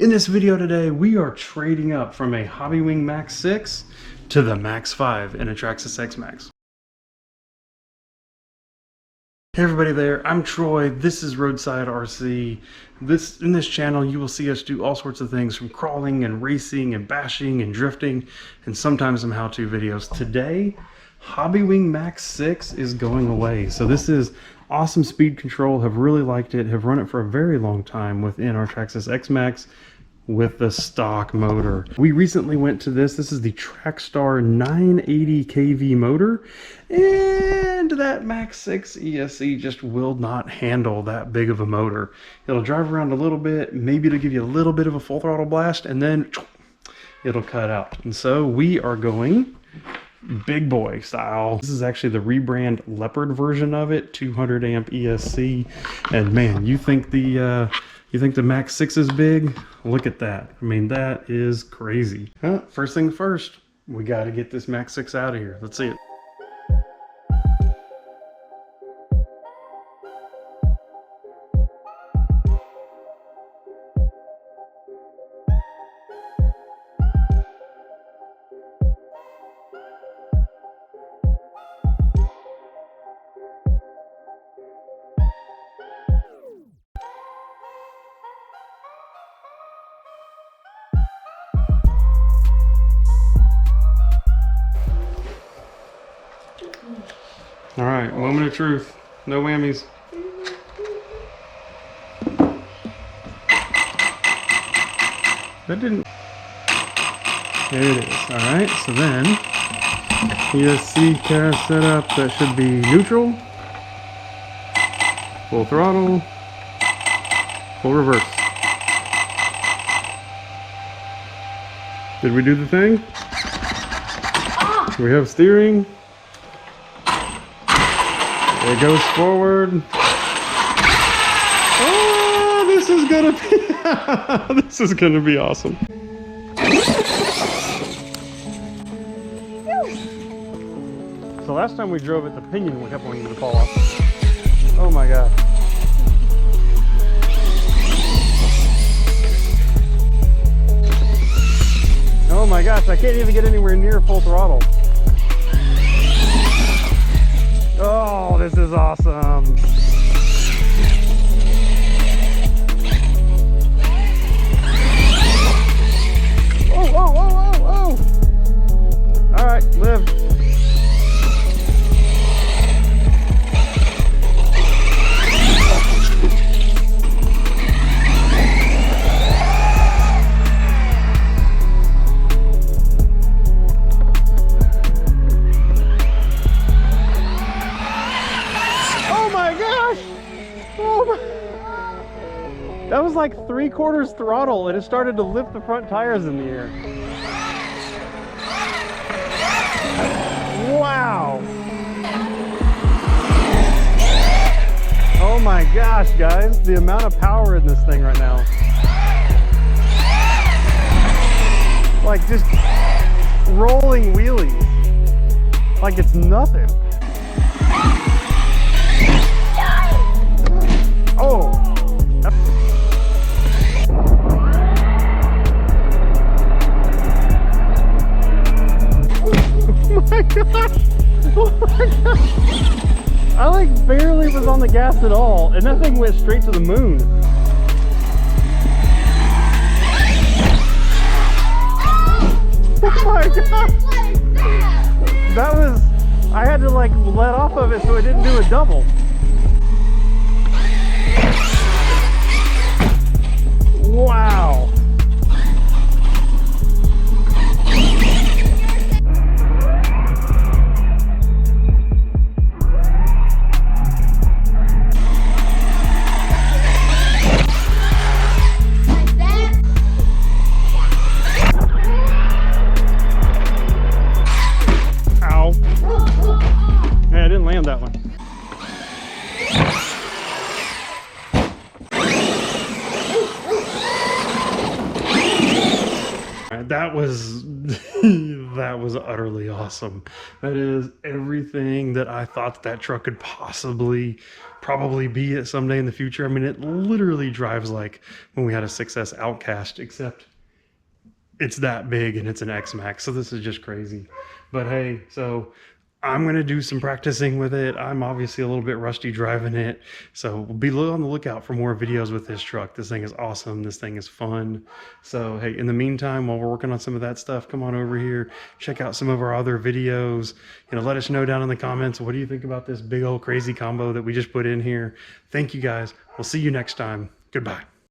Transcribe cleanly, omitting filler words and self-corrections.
In this video today, we are trading up from a Hobbywing Max6 to the Max5 in a Traxxas X-Maxx. Hey everybody there, I'm Troy, this is Roadside RC. In this channel you will see us do all sorts of things from crawling and racing and bashing and drifting and sometimes some how-to videos. Today, Hobbywing Max6 is going away. So this is awesome speed control, have really liked it, have run it for a very long time within our Traxxas X-Maxx with the stock motor. We recently went to this is the Traxxas 980 kV motor, and that Max6 ESC just will not handle that big of a motor. It'll drive around a little bit, maybe it'll give you a little bit of a full throttle blast, and then it'll cut out. And so we are going big boy style. This is actually the rebrand Leopard version of it, 200 amp ESC. And man, you think the Max6 is big? Look at that. I mean, that is crazy. First thing first, we got to get this Max6 out of here. Let's see it. All right, moment of truth. No whammies. That didn't. There it is. All right, so then ESC cast setup. That should be neutral, full throttle, full reverse. Did we do the thing? We have steering. It goes forward. Oh, this is gonna be this is gonna be awesome. So last time we drove it, the pinion kept wanting to fall off. Oh my god. Oh my gosh, I can't even get anywhere near full throttle. Oh, this is awesome. Oh, oh, oh, oh, oh. All right, live. That was like 3/4 throttle and it started to lift the front tires in the air. Wow. Oh my gosh, guys, the amount of power in this thing right now. Like just rolling wheelies. Like it's nothing. Oh. Oh my gosh! Oh my gosh! I like barely was on the gas at all, and that thing went straight to the moon. Oh my gosh! That was, I had to like let off of it so it didn't do a double. Wow! That one. That was that was utterly awesome. That is everything that I thought that truck could possibly probably be it someday in the future. I mean, it literally drives like when we had a 6S Outcast, except it's that big and it's an X-Maxx. So this is just crazy. But hey, so I'm going to do some practicing with it. I'm obviously a little bit rusty driving it. So be on the lookout for more videos with this truck. This thing is awesome. This thing is fun. So hey, in the meantime, while we're working on some of that stuff, come on over here, check out some of our other videos. Let us know down in the comments, what do you think about this big old crazy combo that we just put in here? Thank you guys. We'll see you next time. Goodbye.